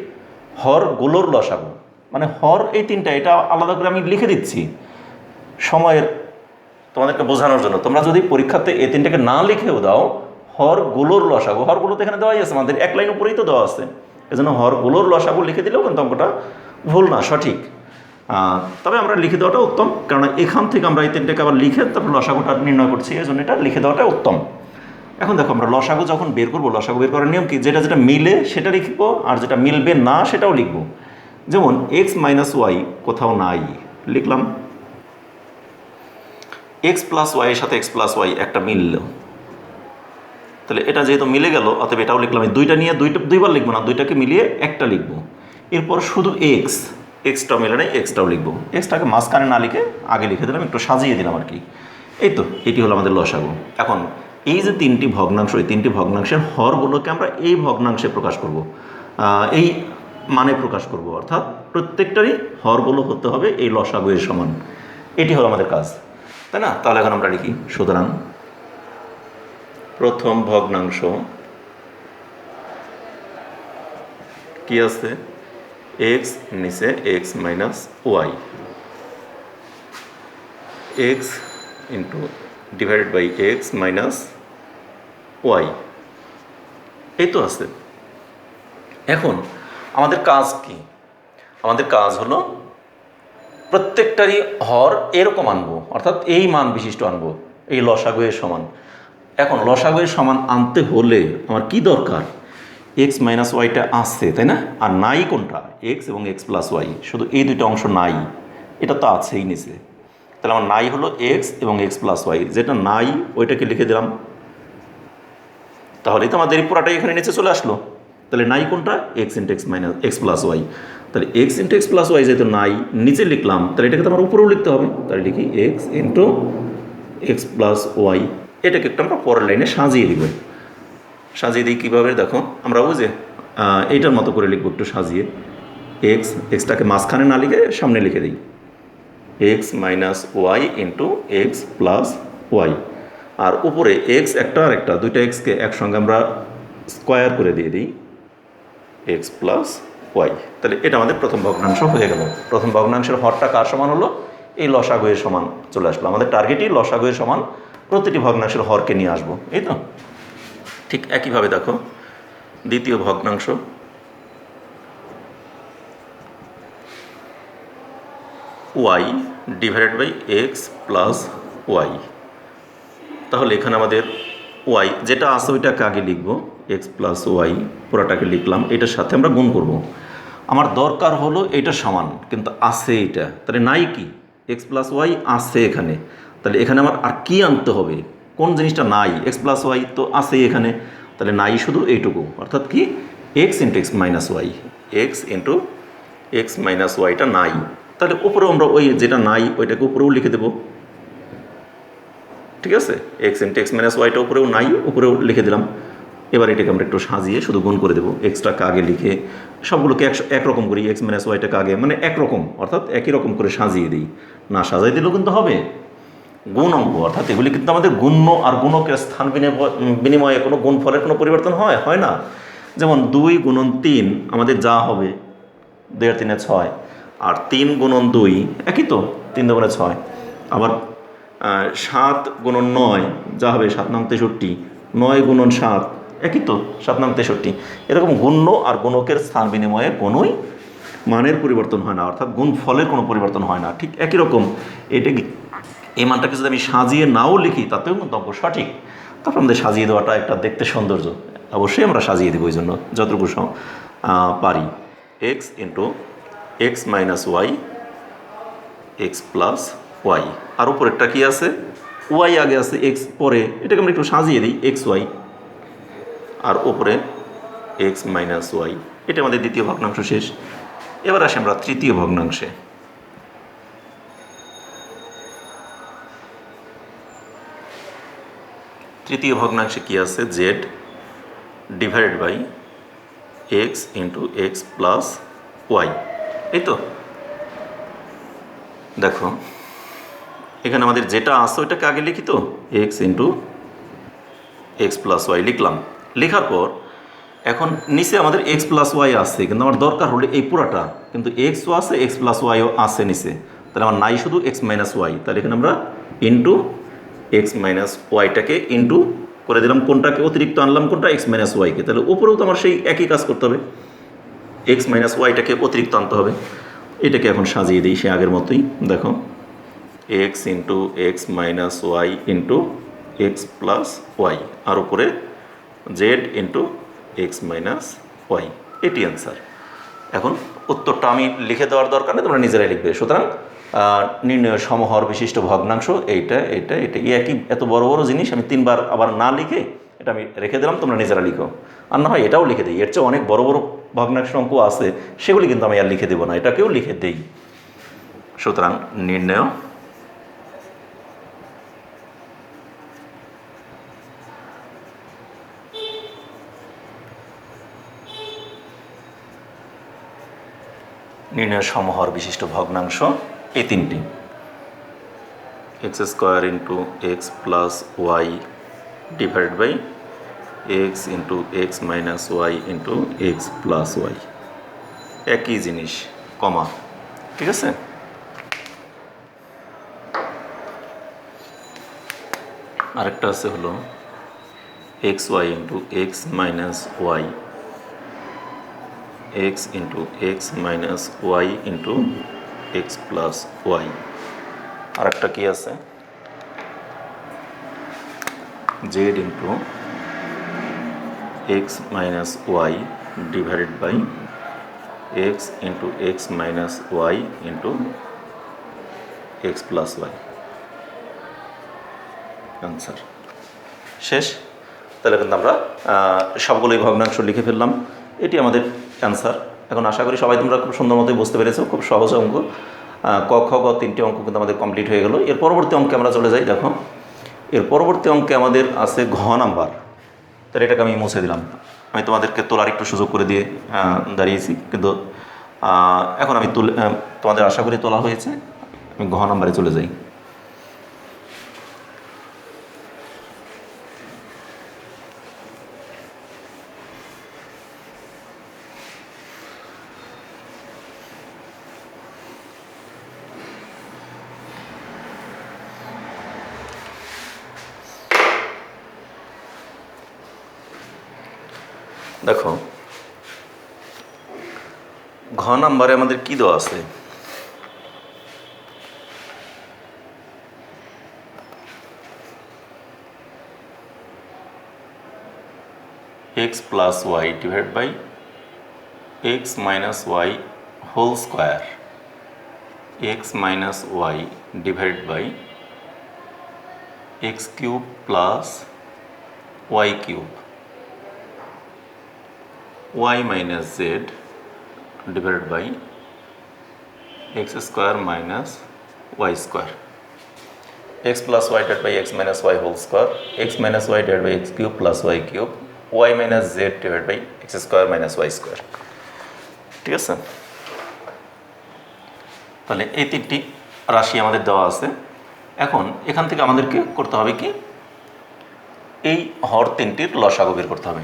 হরগুলোর লসাগু। মানে হর এই তিনটা, এটা আলাদা করে আমি লিখে দিচ্ছি সময়ের তোমাদেরকে বোঝানোর জন্য। তোমরা যদি পরীক্ষাতে এই তিনটাকে না লিখেও দাও, হরগুলোর লসাগু, হরগুলো তো এখানে দেওয়াই আছে, আমাদের এক লাইন উপরেই তো দেওয়া আছে, এজন্য হরগুলোর লসাগু লিখে দিলেও কিন্তু অঙ্কটা ভুল না, সঠিক। তবে আমরা লিখে দেওয়াটা উত্তম, কেননা এখান থেকে আমরা এই তিনটাকে আবার লিখে তারপর লসাগুটা নির্ণয় করছি, এই জন্য এটা লিখে দেওয়াটা উত্তম। এখন দেখো আমরা লসাগু যখন বের করবো, লসাগু বের করার নিয়ম কি? যেটা যেটা মিলে সেটা লিখবো, আর যেটা মিলবে না সেটাও লিখবো। যেমন এক্স মাইনাস ওয়াই কোথাও নাই, লিখলাম। এক্স প্লাস ওয়াইয়ের সাথে এক্স প্লাস ওয়াই একটা মিলল, তাহলে এটা যেহেতু মিলে গেল অতএব এটাও লিখলাম। এই দুইটা নিয়ে দুইবার লিখবো না, দুইটাকে মিলিয়ে একটা লিখবো। এরপর শুধু এক্সটাও মিলে নেই, এক্সটাও লিখবো। এক্সটাকে মাঝখানে না লিখে আগে লিখে দিলাম, একটু সাজিয়ে দিলাম আর কি। এই তো, এটি হলো আমাদের লসাগু। এখন এই যে তিনটি ভগ্নাংশ, এই তিনটি ভগ্নাংশের হরগুলোকে আমরা এই ভগ্নাংশে প্রকাশ করব, এই মানে প্রকাশ করব, অর্থাৎ প্রত্যেকটারই হরগুলো হতে হবে এই লসাগু এর সমান। এটি হলো আমাদের কাজ, তাই না? তাহলে এখন আমরা লিখি, সুতরাং প্রথম ভগ্নাংশ কি আছে? এক্স নিচে x minus y, x into divided by x minus y, এই তো আছে। এখন আমাদের কাজ কি? আমাদের কাজ হলো প্রত্যেকটারই হর এরকম আনবো, অর্থাৎ এই মান বিশিষ্ট আনবো, এই লসাগু এর সমান। এখন লসাগু এর সমান আনতে হলে আমার কি দরকার? এক্স মাইনাস ওয়াইটা আসছে, তাই না? আর নাই কোনটা? এক্স এবং এক্স প্লাস ওয়াই, শুধু এই দুইটা অংশ নাই, এটা তো আছেই নিচে। তাহলে আমার নাই হলো এক্স এবং এক্স প্লাস ওয়াই, যেটা নাই ওইটাকে লিখে দিলাম। তাহলেই তো আমাদের এই পুরাটাই এখানে নিচে চলে আসলো। তাহলে নাই কোনটা? X into x minus x plus y. তাহলে x into x plus y যেহেতু নাই, নিচে লিখলাম, তাহলে এটাকে তো আমার উপরেও লিখতে হবে। তাহলে লিখি x into x plus y. এটাকে একটু আমরা পরের লাইনে সাজিয়ে দিব। সাজিয়ে দিই কীভাবে? দেখো, আমরা ওই যে এইটার মতো করে লিখবো, একটু সাজিয়ে। এক্সটাকে মাঝখানে না লিখে সামনে লিখে দিই, x minus y into x plus y. আর উপরে এক্স একটা আর একটা, দুইটা এক্সকে একসঙ্গে আমরা স্কোয়ার করে দিয়ে দিই, এক্স প্লাস ওয়াই। তাহলে এটা আমাদের প্রথম ভগ্নাংশ হয়ে গেল। প্রথম ভগ্নাংশের হরটা কার সমান হলো? এই লসাগুয়ের সমান চলে আসলো। আমাদের টার্গেটই লসাগুয়ের সমান প্রতিটি ভগ্নাংশের হরকে নিয়ে আসবো, এই তো। ঠিক একইভাবে দেখো দ্বিতীয় ভগ্নাংশ, y divided by x plus y. তাহলে এখানে আমাদের ওয়াই যেটা আছে ওইটাকে আগে লিখবো, এক্স প্লাস ওয়াই পুরাটাকে লিখলাম, এটার সাথে আমরা গুণ করব। আমার দরকার হলো এটা সমান, কিন্তু আছে এটা, তাহলে নাই কি? এক্স প্লাস ওয়াই আছে এখানে, তাহলে এখানে আমার আর কি আনতে হবে? কোন জিনিসটা নাই? এক্স প্লাস ওয়াই তো আছে এখানে, তাহলে নাই শুধু এইটুকু, অর্থাৎ কি x into x minus y. X into x minus ওয়াইটা নাই, তাহলে উপরেও আমরা ওই যেটা নাই ওইটাকে উপরেও লিখে দেবো, ঠিক আছে। এক্স ইন্টু এক্স মাইনাস ওয়াইটা উপরেও নাই, উপরেও লিখে দিলাম। এবার এটাকে আমরা একটু সাজিয়ে শুধু গুণ করে দেবো, এক্সটাকে আগে লিখে সবগুলোকে একরকম করি, এক্স মাইনাস ওয়াইটাকে আগে মানে একরকম, অর্থাৎ একই রকম করে সাজিয়ে দিই। না সাজাই দিলেও কিন্তু হবে, গুণ অঙ্ক, অর্থাৎ এগুলি কিন্তু আমাদের গুণ্য আর গুণকের স্থান বিনিময়ে কোনো গুণফলের কোনো পরিবর্তন হয় না। যেমন 2 গুণন 3 আমাদের যা হবে 2 আর 3 6, আর 3 গুণন 2 একই তো, 3 2 6। আবার 7 গুণন 9 যা হবে 7 9 63, 9 গুণন 7 একই তো, 7 9 63। এরকম গুণ্য আর গুণকের স্থান বিনিময়ে কোনোই মানের পরিবর্তন হয় না, অর্থাৎ গুণফলের কোনো পরিবর্তন হয় না। ঠিক একই রকম এটা এই মানটাকে যদি আমি সাজিয়ে নাও লিখি তাতেও কিন্তু অঙ্ক সঠিক। তারপর আমাদের সাজিয়ে দেওয়াটা একটা দেখতে সৌন্দর্য, অবশ্যই আমরা সাজিয়ে দেবো, ওই জন্য যতটুকু পারি। X into x minus y x plus y, আর উপরেরটা কী আছে? ওয়াই আগে আছে, এক্স পরে, এটাকে আমরা একটু সাজিয়ে দিই, এক্স ওয়াই, আর ওপরে এক্স মাইনাস ওয়াই। এটা আমাদের দ্বিতীয় ভগ্নাংশ শেষ। এবার আসি আমরা তৃতীয় ভগ্নাংশে। তৃতীয় ভগ্নাংশে কী আছে? Z divided by x into x plus y, এই তো। দেখো এখানে আমাদের যেটা আছে ওইটাকে আগে লিখি তো, x into x plus y লিখলাম। লেখার পর এখন নিচে আমাদের এক্স প্লাস ওয়াই আছে, কিন্তু আমার দরকার হলে এই পুরাটা, কিন্তু এক্সও আছে এক্স প্লাস ওয়াইও আছে নিচে, তাহলে আমার নাই শুধু এক্স মাইনাস ওয়াই। তাহলে এখানে আমরা ইন্টু এক্স মাইনাস ওয়াইটাকে ইন্টু করে দিলাম, কোনটাকে অতিরিক্ত আনলাম? কোনটা? এক্স মাইনাস ওয়াইকে। তাহলে উপরেও তো আমার সেই একই কাজ করতে হবে, এক্স মাইনাস ওয়াইটাকে অতিরিক্ত আনতে হবে। এটাকে এখন সাজিয়ে দিই সে আগের মতোই। দেখো x into x minus y into x plus y, আর উপরে z into x minus y, এটি অ্যান্সার। এখন উত্তরটা আমি লিখে দেওয়ার দরকার নেই, তোমরা নিজেরাই লিখবে। সুতরাং নির্ণয় সমহর বিশিষ্ট ভগ্নাংশ এইটা এটা এটা একই, এত বড় বড় জিনিস আমি 3 বার আবার না লিখে এটা আমি রেখে দিলাম, তোমরা নিজেরা লিখো। আর না হয় এটাও লিখে দিই, এর চেয়ে অনেক বড় বড় ভগ্নাংশ অঙ্ক আছে, সেগুলি কিন্তু আমি আর লিখে দেবো না, এটাকেও লিখে দেই। সুতরাং নির্ণয় সমহর বিশিষ্ট ভগ্নাংশ এই তিনটি, x square into x plus y divide by x into x minus y into x plus y, একই জিনিস, কমা, ঠিক আছে। আরেকটা আছে হলো x y into x minus y x into x minus y into x plus y. আরেকটা কি আছে? Z into x minus y divided by x into x minus y into x plus y, answer শেষ। তাহলে কিন্তু আমরা সবগুলোই ভগ্নাংশ লিখে ফেললাম, এটি আমাদের অ্যান্সার। এখন আশা করি সবাই তোমরা খুব সুন্দর মতোই বুঝতে পেরেছো, খুব সহজ অঙ্ক। ক খ গ 3টে অঙ্ক কিন্তু আমাদের কমপ্লিট হয়ে গেল। এর পরবর্তী অঙ্কে আমরা চলে যাই। দেখো এর পরবর্তী অঙ্কে আমাদের আছে ঘ নাম্বার, তাহলে এটাকে আমি মুছে দিলাম। আমি তোমাদেরকে তোলার একটু সুযোগ করে দিয়ে দাঁড়িয়েছি, কিন্তু এখন আমি তোমাদের আশা করি তোলা হয়েছে। আমি ঘ নাম্বারে চলে যাই। দেখো ঘ নাম্বারে আমাদের কি দেওয়া আছে, x plus y divided by x minus y whole square, x minus y divided by x cube plus y cube, y minus z divided by x square minus y square, x plus y divided by x minus y whole square, x minus y divided by x cube plus y cube, y minus z divided by x square minus y square। ঠিক আছে, তাহলে এই তিনটি রাশি আমাদের দেওয়া আছে। এখন এখান থেকে আমাদেরকে করতে হবে কি, এই হর তিনটির লসাগু বের করতে হবে।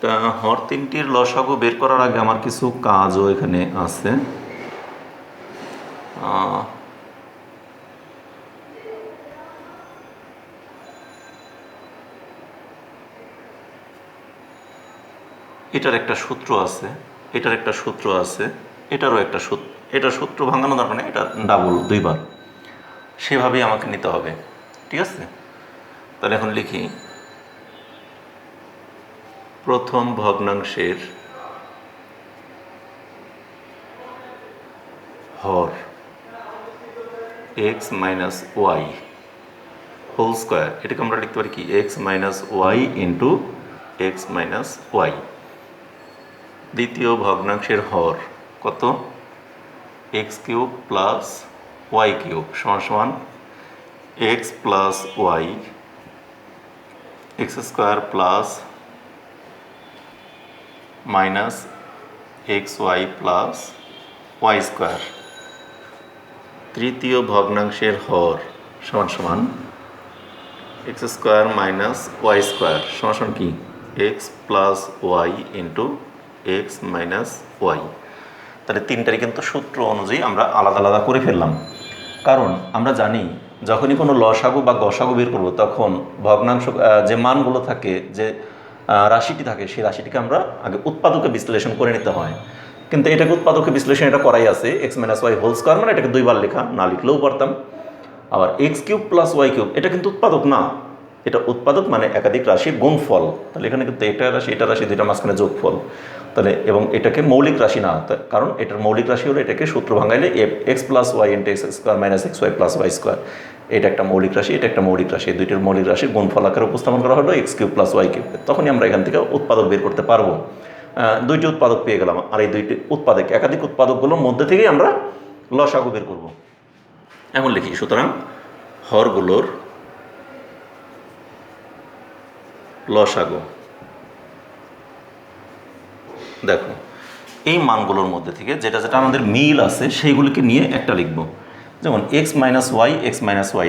তা হর তিনটির লসাগু বের করার আগে আমার কিছু কাজও এখানে আছে। এটার একটা সূত্র আছে, এটার একটা সূত্র আছে, এটারও একটা সূত্র, এটার সূত্র ভাঙানো দরকার নেই, এটা ডাবল দুইবার, সেভাবেই আমাকে নিতে হবে। ঠিক আছে, তাহলে এখন লিখি প্রথম ভগ্নাংশের হর x minus y whole square, এটাকে আমরা লিখতে পারি কি x minus y into x minus y. দ্বিতীয় ভগ্নাংশের হর কত, x cube plus y cube সমান সমান x plus y x square plus minus x y plus y square. তৃতীয় ভগ্নাংশের হর সমান সমান x square minus y square সমান সমান কি x plus y into x minus y. তাহলে তিনটারই কিন্তু সূত্র অনুযায়ী আমরা আলাদা আলাদা করে ফেললাম, কারণ আমরা জানি যখনই কোনো লসাগু বা গসাগু বের করবো তখন ভগ্নাংশ যে মানগুলো থাকে, যে রাশিটি থাকে, সেই রাশিটিকে আমরা আগে উৎপাদকে বিশ্লেষণ করে নিতে হয়। কিন্তু এটাকে উৎপাদকে বিশ্লেষণ এটা করাই আছে, x minus y whole square মানে এটাকে দুইবার লেখা, না লিখলেও পারতাম। আবার x cube plus y cube এটা কিন্তু উৎপাদক না, এটা উৎপাদক মানে একাধিক রাশির গুণফল। তাহলে এখানে কিন্তু এটা রাশি দুইটা মাঝখানে যোগফল। তাহলে এবং এটাকে মৌলিক রাশি না, কারণ এটার মৌলিক রাশি হলো এটাকে সূত্র ভাঙাইলে x plus y into x square minus x y plus y square, এটা একটা মৌলিক রাশি, এটা একটা মৌলিক রাশি, দুইটির মৌলিক রাশির গুণফল আকারে উপস্থাপন করা হলো x cube plus y cube. তখনই আমরা এখান থেকে উৎপাদক বের করতে পারবো। দুইটি উৎপাদক পেয়ে গেলাম, আর এই দুইটি উৎপাদক একাধিক উৎপাদকগুলোর মধ্যে থেকেই আমরা লসাগু বের করব। এখন লিখি, সুতরাং হরগুলোর লসাগু। দেখো এই মানগুলোর মধ্যে থেকে যেটা যেটা আমাদের মিল আছে সেইগুলিকে নিয়ে একটা লিখব। যেমন এক্স মাইনাস ওয়াই,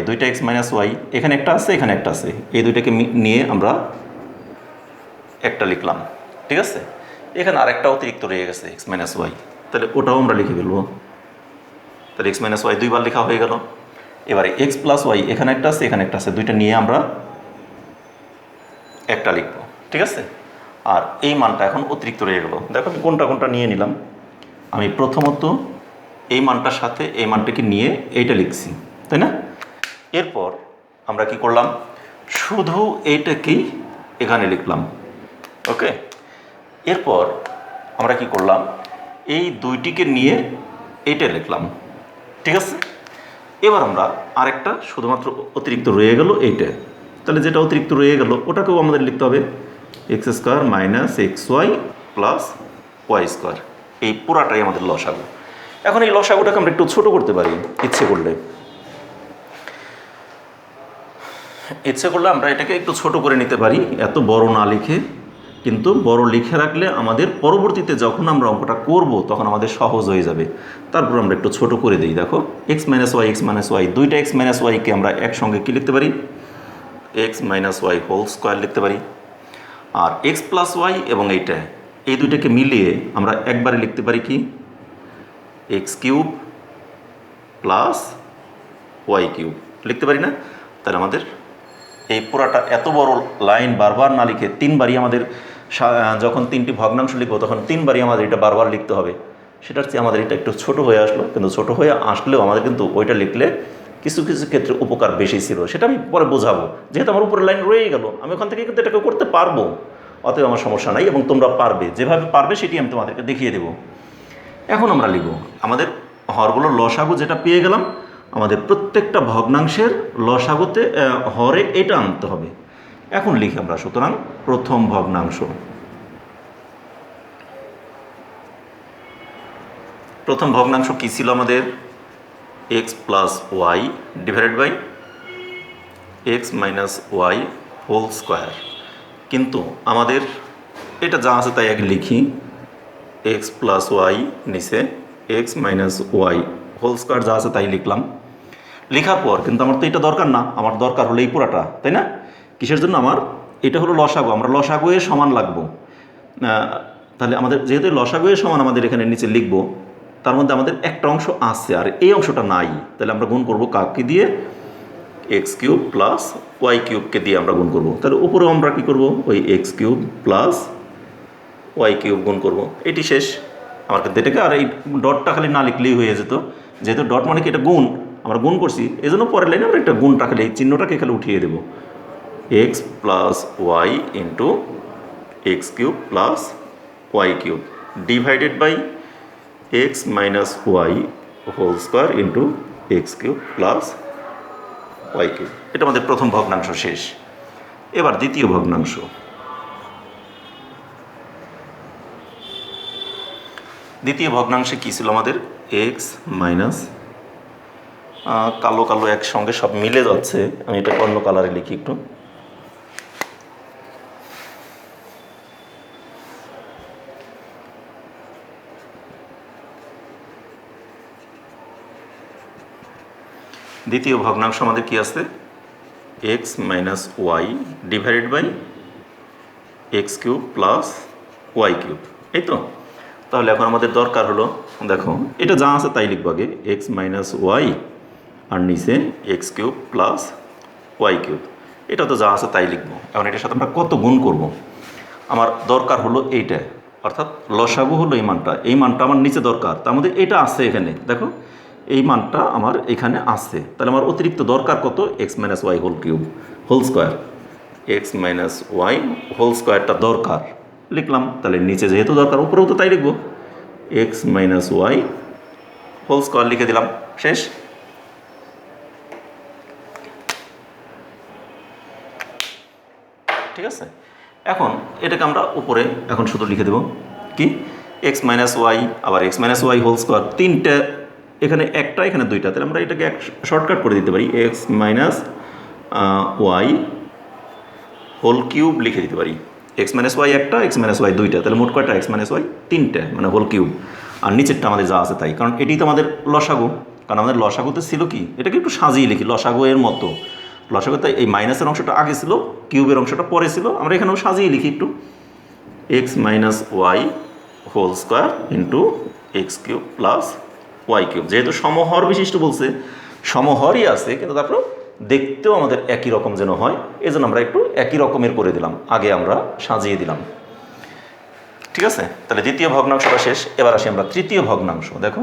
দুইটা এক্স মাইনাস ওয়াই, এখানে একটা আছে এখানে একটা আছে, এই দুইটাকে নিয়ে আমরা একটা লিখলাম। ঠিক আছে, এখানে আরেকটা অতিরিক্ত রয়ে গেছে এক্স মাইনাস ওয়াই, তাহলে ওটাও আমরা লিখে ফেলবো। তাহলে এক্স মাইনাস ওয়াই দুইবার লেখা হয়ে গেল। এবারে এক্স প্লাস ওয়াই এখানে একটা আছে এখানে একটা আছে, দুইটা নিয়ে আমরা একটা লিখব। ঠিক আছে, আর এই মানটা এখন অতিরিক্ত রয়ে গেল। দেখো আমি কোনটা কোনটা নিয়ে নিলাম। আমি প্রথমত এই মানটার সাথে এই মানটাকে নিয়ে এইটা লিখছি, তাই না? এরপর আমরা কি করলাম, শুধু এইটাকেই এখানে লিখলাম। ওকে, এরপর আমরা কি করলাম, এই দুইটিকে নিয়ে এইটা লিখলাম। ঠিক আছে, এবার আমরা আরেকটা শুধুমাত্র অতিরিক্ত রয়ে গেল এইটা, তাহলে যেটা অতিরিক্ত রয়ে গেল ওটাকেও আমাদের লিখতে হবে x square minus x y plus y square. এই পুরাটাই আমাদের লসাগু। এখন এই লসাগুটাকে আমরা একটু ছোটো করতে পারি ইচ্ছে করলে আমরা এটাকে একটু ছোট করে নিতে পারি, এত বড় না লিখে। কিন্তু বড় লিখে রাখলে আমাদের পরবর্তীতে যখন আমরা অঙ্কটা করব তখন আমাদের সহজ হয়ে যাবে। তারপর আমরা একটু ছোট করে দিই। দেখো এক্স মাইনাস ওয়াই, দুইটা এক্স মাইনাস ওয়াইকে আমরা একসঙ্গে কী লিখতে পারি, x minus y whole square লিখতে পারি। আর এক্স প্লাস ওয়াই এবং এইটা, এই দুইটাকে মিলিয়ে আমরা একবারে লিখতে পারি কি x cube plus y cube লিখতে পারি না? তাহলে আমাদের এই পুরাটা এত বড় লাইন বারবার না লিখে তিনবারই আমাদের যখন তিনটি ভগ্নাংশ লিখবো তখন তিনবারই আমাদের এটা বারবার লিখতে হবে। সেটার চেয়ে আমাদের এটা একটু ছোট হয়ে আসলো, কিন্তু ছোট হয়ে আসলেও আমাদের কিন্তু ওইটা লিখলে কিছু কিছু ক্ষেত্রে উপকার বেশি ছিল, সেটা আমি পরে বোঝাবো। যেহেতু আমার উপরে লাইন রয়ে গেল, আমি ওখান থেকে কিন্তু এটাকে করতে পারবো, অতএব আমার সমস্যা নাই এবং তোমরা পারবে, যেভাবে পারবে সেটি আমি তোমাদেরকে দেখিয়ে দেবো। এখন আমরা লিখব আমাদের হরগুলোর লসাগু যেটা পেয়ে গেলাম, আমাদের প্রত্যেকটা ভগ্নাংশের লসাগুতে হরে এটা আনতে হবে। এখন লিখি আমরা, সুতরাং প্রথম ভগ্নাংশ, প্রথম ভগ্নাংশ কী ছিল আমাদের? X plus y divided by x minus y whole square. কিন্তু আমাদের এটা যা আছে তাই আগে লিখি, এক্স প্লাস ওয়াই নিচে x minus y whole square যা আছে তাই লিখলাম। লেখার পর কিন্তু আমার তো এটা দরকার না, আমার দরকার হলো এই পুরাটা, তাই না? কিসের জন্য? আমার এটা হলো লসাগু, আমরা লসাগুয়ে সমান লাগবো। তাহলে আমাদের যেহেতু লসাগুয়ে সমান আমাদের এখানে নিচে লিখবো, তার মধ্যে আমাদের একটা অংশ আছে আর এই অংশটা নাই, তাহলে আমরা গুণ করবো কাকে দিয়ে? এক্স কিউব প্লাস ওয়াই কিউবকে দিয়ে আমরা গুণ করবো। তাহলে উপরেও আমরা কী করবো? ওই x cube plus y cube গুণ করবো। এটি শেষ আমার কিন্তু এটাকে, আর এই ডটটা খালি না লিখলেই হয়ে যেত, যেহেতু ডট মানে কি এটা গুণ, আমরা গুণ করছি, এই জন্য পরের লাইনে আমরা একটা গুণটা খালি এই চিহ্নটাকে খালি উঠিয়ে দেবো, x plus y into x cube plus y cube divided by x minus y whole square into x cube plus y cube. এটা আমাদের প্রথম ভগ্নাংশ শেষ। এবার দ্বিতীয় ভগ্নাংশ, দ্বিতীয় ভগ্নাংশে কী ছিল আমাদের? এক্স মাইনাস, কালো কালো একসঙ্গে সব মিলে যাচ্ছে, আমি এটা অন্য কালারে লিখি একটু। দ্বিতীয় ভগ্নাংশ আমাদের কি আছে? X minus y divided by x cube plus y cube, এই তো। তাহলে এখন আমাদের দরকার হলো, দেখো এটা যা আছে তাই লিখবো আগে, এক্স মাইনাস ওয়াই আর নিচে x cube plus y cube, এটা তো যা আছে তাই লিখবো। এখন এটার সাথে আমরা কত গুণ করব? আমার দরকার হলো এইটা, অর্থাৎ লসাগু হলো এই মানটা, এই মানটা আমার নিচে দরকার, তার মধ্যে এটা আছে এখানে, দেখো এই মানটা আমার এখানে আছে, তাহলে আমার অতিরিক্ত দরকার কত? X minus y whole cube whole square, x minus y whole স্কোয়ারটা দরকার লিখলাম। তাহলে নিচে যেহেতু দরকার, উপরেও তো তাই লিখবো, x minus y whole square লিখে দিলাম, শেষ। ঠিক আছে, এখন এটাকে আমরা উপরে এখন শুধু লিখে দেব কি? এক্স মাইনাস ওয়াই, আবার x minus y whole square, তিনটে, এখানে একটা এখানে দুইটা, তাহলে আমরা এটাকে শর্টকাট করে দিতে পারি, x minus y whole cube লিখে দিতে পারি। এক্স মাইনাস ওয়াই একটা, এক্স মাইনাস ওয়াই দুইটা, তাহলে মোট কয়টা? এক্স মাইনাস ওয়াই তিনটে, মানে হোল কিউব। আর নিচেরটা আমাদের যা আছে তাই, কারণ এটি তো আমাদের লসাগু, কারণ আমাদের লসাগুতে ছিল কি, এটাকে একটু সাজিয়ে লিখি লসাগু এর মতো। লসাগুতে এই মাইনাসের অংশটা আগে ছিল, কিউবের অংশটা পরে ছিল, আমরা এখানেও সাজিয়ে লিখি একটু, x minus y whole square into x cube plus y cube. যেহেতু সমহর বিশিষ্ট বলছে, সমহরই আছে, কিন্তু তারপর দেখতেও আমাদের একই রকম যেন হয়, এই জন্য আমরা একটু একই রকমের করে দিলাম, আগে আমরা সাজিয়ে দিলাম। ঠিক আছে, তাহলে দ্বিতীয় ভগ্নাংশটা শেষ। এবার আসি আমরা তৃতীয় ভগ্নাংশ। দেখো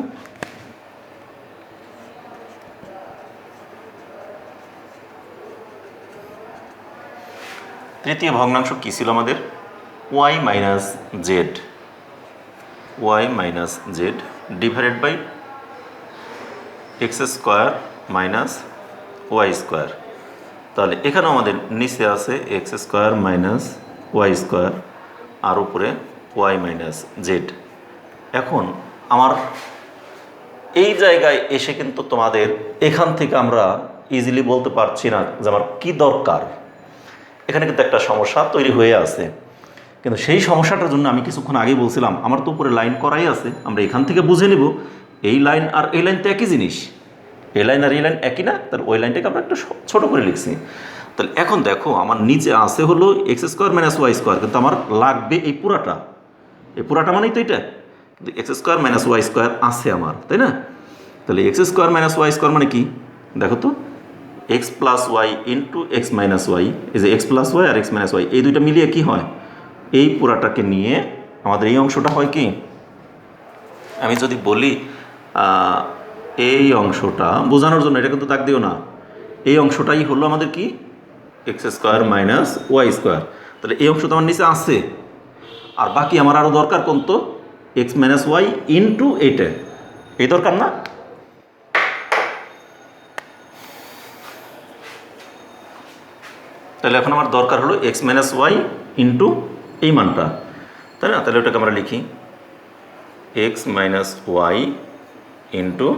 তৃতীয় ভগ্নাংশ কী ছিল আমাদের? Y minus z, y minus z divided by x square minus y square. তাহলে এখানেও আমাদের নিচে আছে x square minus y square আর উপরে ওয়াই মাইনাস জেড। এখন আমার এই জায়গায় এসে কিন্তু তোমাদের এখান থেকে আমরা ইজিলি বলতে পারছি না যে আমার কী দরকার, এখানে কিন্তু একটা সমস্যা তৈরি হয়ে আছে। কিন্তু সেই সমস্যাটার জন্য আমি কিছুক্ষণ আগেই বলছিলাম, আমার তো উপরে লাইন করাই আছে, আমরা এখান থেকে বুঝে নেব এই লাইন আর এই লাইন তো একই জিনিস, এই লাইন আর এই লাইন একই না, তাহলে ওই লাইনটাকে আমরা একটু ছোটো করে লিখছি। তাহলে এখন দেখো আমার নিচে আছে হলো x square minus y square, কিন্তু আমার লাগবে এই পুরাটা, এই পুরাটা মানেই তো এটা, কিন্তু x square minus y square আছে আমার, তাই না? তাহলে x square minus y square মানে কি দেখো তো, x plus y into x minus y, এই যে এক্স প্লাস ওয়াই আর এক্স মাইনাস ওয়াই এই দুইটা মিলিয়ে কি হয়, এই পুরাটাকে নিয়ে আমাদের এই অংশটা হয় কি, আমি যদি বলি এই অংশটা বোঝানোর জন্য, এটা কিন্তু দাগ দিও না, এই অংশটাই হলো আমাদের কি x square minus y square. তাহলে এই অংশ তো আমার নিচে আছে, আর বাকি আমার আরও দরকার কোন তো এক্স মাইনাস ওয়াই ইন্টু এইটা, এই দরকার না। তাহলে এখন আমার দরকার হলো এক্স মাইনাস ওয়াই ইন্টু এই মানটা, তাই না? তাহলে ওটাকে আমরা লিখি x minus y into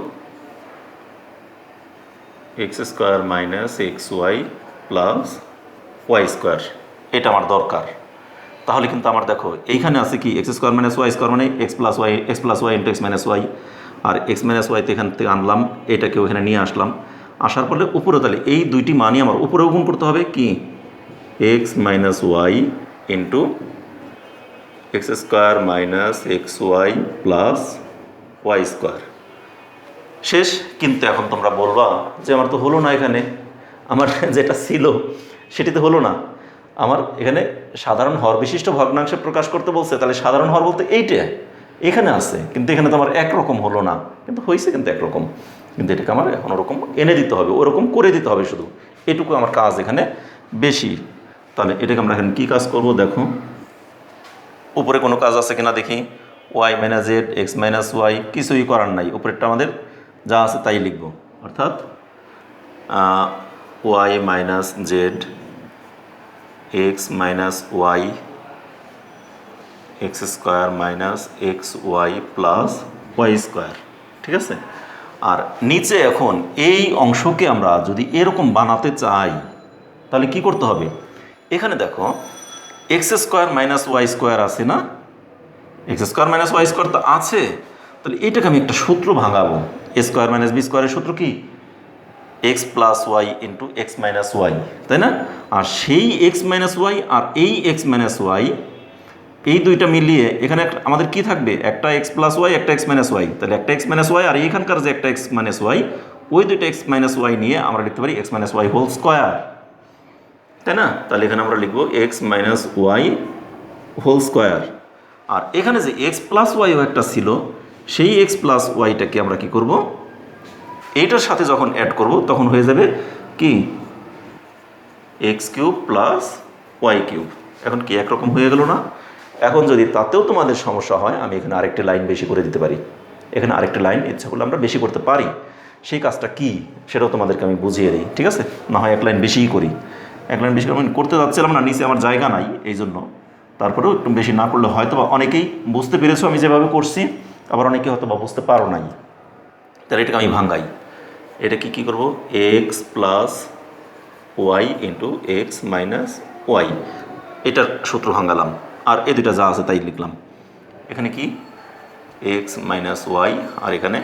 x square minus x y plus y square, এটা আমার দরকার। তাহলে কিন্তু আমার দেখো এইখানে আছে কি x square minus y square মানে x plus y into x minus y, আর এক্স মাইনাস ওয়াইতে এখান থেকে আনলাম, এটাকে ওখানে নিয়ে আসলাম, আসার পরে উপরে তাহলে এই দুইটি মানই আমার উপরেও গুণ করতে হবে কি x minus y into x square minus x y plus y square. শেষ। কিন্তু এখন তোমরা বলবা যে আমার তো হলো না, এখানে আমার যেটা ছিল সেটি তো হলো না, আমার এখানে সাধারণ হর বিশিষ্ট ভগ্নাংশে প্রকাশ করতে বলছে, তাহলে সাধারণ হর বলতে এইটা এখানে আছে, কিন্তু এখানে তো আমার একরকম হলো না, কিন্তু হয়েছে কিন্তু একরকম, কিন্তু এটাকে আমার এখন ওরকম এনে দিতে হবে, ওরকম করে দিতে হবে, শুধু এটুকু আমার কাজ এখানে বেশি। তাহলে এটাকে আমরা এখানে কী কাজ করব দেখো, উপরে কোনো কাজ আছে কিনা দেখি, y minus z x minus y কিছুই করার নাই, উপরেরটা আমাদের যা আছে তাই লিখব, অর্থাৎ y minus z x minus y x square minus x y plus y square, ঠিক আছে। আর নিচে এখন এই অংশকে আমরা যদি এরকম বানাতে চাই তাহলে কি করতে হবে, এখানে দেখো x square minus y square আছে না, x square minus y square তো আছে, তাহলে এটাকে আমি একটা সূত্র ভাঙাবো, এ স্কোয়ার মাইনাস বি স্কোয়ারের সূত্র কি x plus y into x minus y, তাই না? আর সেই এক্স মাইনাস ওয়াই আর এই এক্স মাইনাস ওয়াই এই দুইটা মিলিয়ে এখানে আমাদের কি থাকবে, একটা এক্স প্লাস ওয়াই একটা এক্স মাইনাস ওয়াই, তাহলে একটা এক্স মাইনাস ওয়াই আর এইখানকার যে একটা এক্স মাইনাস ওয়াই, ওই দুইটা এক্স মাইনাস ওয়াই নিয়ে আমরা লিখতে পারি x minus y whole square, তাই না? তাহলে এখানে আমরা লিখবো x minus y whole square. আর এখানে যে এক্স প্লাস ওয়াইও একটা ছিল, সেই এক্স প্লাস ওয়াইটাকে আমরা কি করব, এইটার সাথে যখন অ্যাড করব তখন হয়ে যাবে কি x cube plus y cube. এখন কি একরকম হয়ে গেল না? এখন যদি তাতেও তোমাদের সমস্যা হয়, আমি এখানে আরেকটা লাইন বেশি করে দিতে পারি, এখানে আরেকটা লাইন ইচ্ছা করলে আমরা বেশি করতে পারি, সেই কাজটা কি সেটাও তোমাদেরকে আমি বুঝিয়ে দিই, ঠিক আছে? না হয় এক লাইন বেশিই করি, এক লাইন বেশি আমি করতে যাচ্ছিলাম না, নিচে আমার জায়গা নাই এই জন্য, তারপরেও একটু বেশি না করলে হয়তো বা অনেকেই বুঝতে পেরেছো আমি যেভাবে করছি, আবার অনেকে হয়তো বা বুঝতে পারো নাই। তাহলে এটাকে আমি ভাঙাই, এটা কি করব, x plus y into x minus y, এটার সূত্র ভাঙালাম, আর এ দুটা যা আছে তাই লিখলাম। এখানে কি এক্স মাইনাস ওয়াই, আর এখানে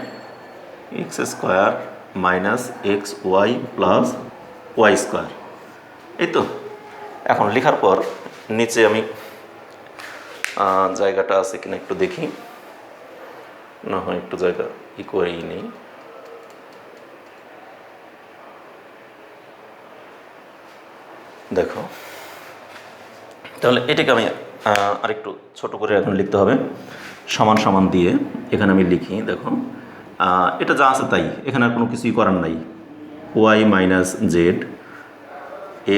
x square minus x y plus y square, এই তো। এখন লেখার পর নিচে আমি জায়গাটা আছে কিনা একটু দেখি, না হয় একটু জায়গা করেই নেই, দেখো। তাহলে এটাকে আমি আরেকটু ছোট করে এখন লিখতে হবে, সমান সমান দিয়ে এখানে আমি লিখি, দেখো এটা যা আছে তাই, এখানে আর কোনো কিছুই করার নাই, y minus z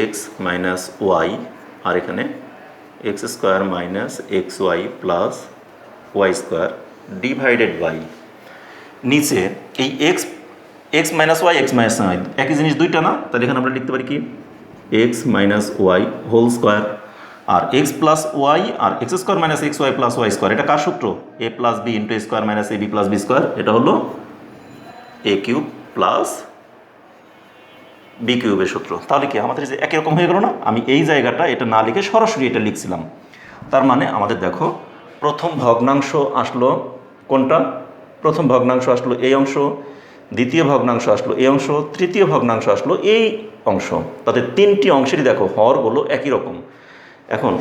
x minus y, আর এখানে x square minus x y plus y square divided by নিচে এই এক্স মাইনাস ওয়াই একই জিনিস দুইটা না, তাহলে এখানে আমরা লিখতে পারি কি x minus y whole square, আর এক্স প্লাস ওয়াই আর x square minus x y plus y square, এটা কার সূত্র, a plus b into a square minus a b plus b square, এটা হলো এ কিউব প্লাস বি কিউবের সূত্র। তাহলে কি আমাদের যে একই রকম হয়ে গেল না? আমি এই জায়গাটা এটা না লিখে সরাসরি এটা লিখছিলাম, তার মানে আমাদের দেখো প্রথম ভগ্নাংশ আসলো কোনটা, প্রথম ভগ্নাংশ আসলো এই অংশ, দ্বিতীয় ভগ্নাংশ আসলো এই অংশ, তৃতীয় ভগ্নাংশ আসলো এই অংশ, তাদের তিনটি অংশেরই দেখো হরগুলো একই রকম। এখন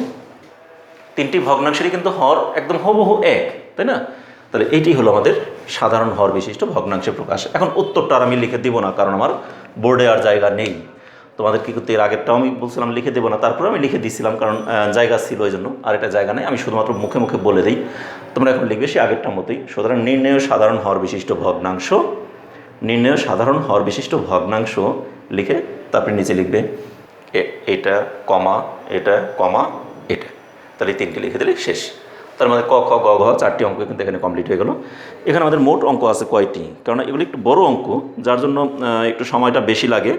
তিনটি ভগ্নাংশেরই কিন্তু হর একদম হুবহু এক, তাই না? তাহলে এইটি হলো আমাদের সাধারণ হর বিশিষ্ট ভগ্নাংশে প্রকাশ। এখন উত্তরটা আর আমি লিখে দিব না, কারণ আমার বোর্ডে আর জায়গা নেই। তোমাদের কী করতে, এর আগেরটাও আমি বলছিলাম লিখে দেবো না, তারপরে আমি লিখে দিয়েছিলাম কারণ জায়গা ছিল ওই জন্য। আর এটা জায়গা নেই, আমি শুধুমাত্র মুখে মুখে বলে দিই, তোমরা এখন লিখবে সে আগেরটার মতোই। সুতরাং নির্ণেয় সাধারণ হর বিশিষ্ট ভগ্নাংশ, নির্ণেয় সাধারণ হর বিশিষ্ট ভগ্নাংশ লিখে তারপরে নিচে লিখবে এটা কমা এটা কমা এটা। তাহলে এই তিনটে লিখে দিলে শেষ। তার মধ্যে ক খ গ ঘ 4টি অঙ্ক কিন্তু এখানে কমপ্লিট হয়ে গেল। এখানে আমাদের মোট অঙ্ক আছে কয়টি, কারণ এগুলো একটু বড় অঙ্ক, যার জন্য একটু সময়টা বেশি লাগে।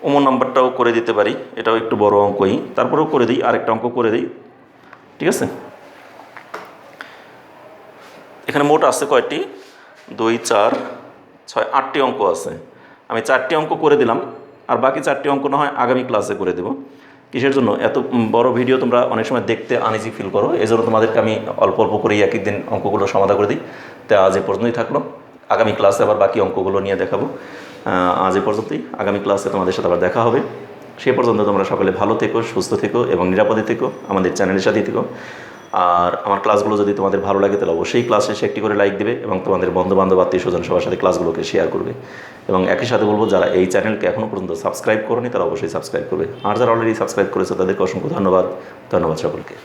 ওমন নাম্বারটাও করে দিতে পারি, এটাও একটু বড় অঙ্কই, তারপরেও করে দিই, আরেকটা অঙ্ক করে দিই, ঠিক আছে। এখানে মোট আছে কয়টি, 2 4 6 8টি অঙ্ক আছে। আমি 4টি অঙ্ক করে দিলাম, আর বাকি 4টি অঙ্ক না হয় আগামী ক্লাসে করে দেব। কিসের জন্য, এত বড় ভিডিও তোমরা অনেক সময় দেখতে আনইজি ফিল করো, এই জন্য তোমাদেরকে আমি অল্প অল্প করেই এক একদিন অঙ্কগুলো সমাধান করে দিই। তা আজ এ পর্যন্তই থাকলো, আগামী ক্লাসে আবার বাকি অঙ্কগুলো নিয়ে দেখাবো। আজ এ পর্যন্তই, আগামী ক্লাসে তোমাদের সাথে আবার দেখা হবে। সে পর্যন্ত তোমরা সকলে ভালো থেকো, সুস্থ থেকো এবং নিরাপদে থেকো, আমাদের চ্যানেলের সাথেই থেকো। আর আমার ক্লাসগুলো যদি তোমাদের ভালো লাগে তাহলে অবশ্যই ক্লাস শেষে একটি করে লাইক দেবে এবং তোমাদের বন্ধুবান্ধব আত্মীয় স্বজন সবার সাথে ক্লাসগুলোকে শেয়ার করবে। এবং একই সাথে বলবো, যারা এই চ্যানেলকে এখনও পর্যন্ত সাবস্ক্রাইব করোনি তারা অবশ্যই সাবস্ক্রাইব করবে, আর যারা অলরেডি সাবস্ক্রাইব করেছে তাদেরকে অসংখ্য ধন্যবাদ। ধন্যবাদ সকলকে।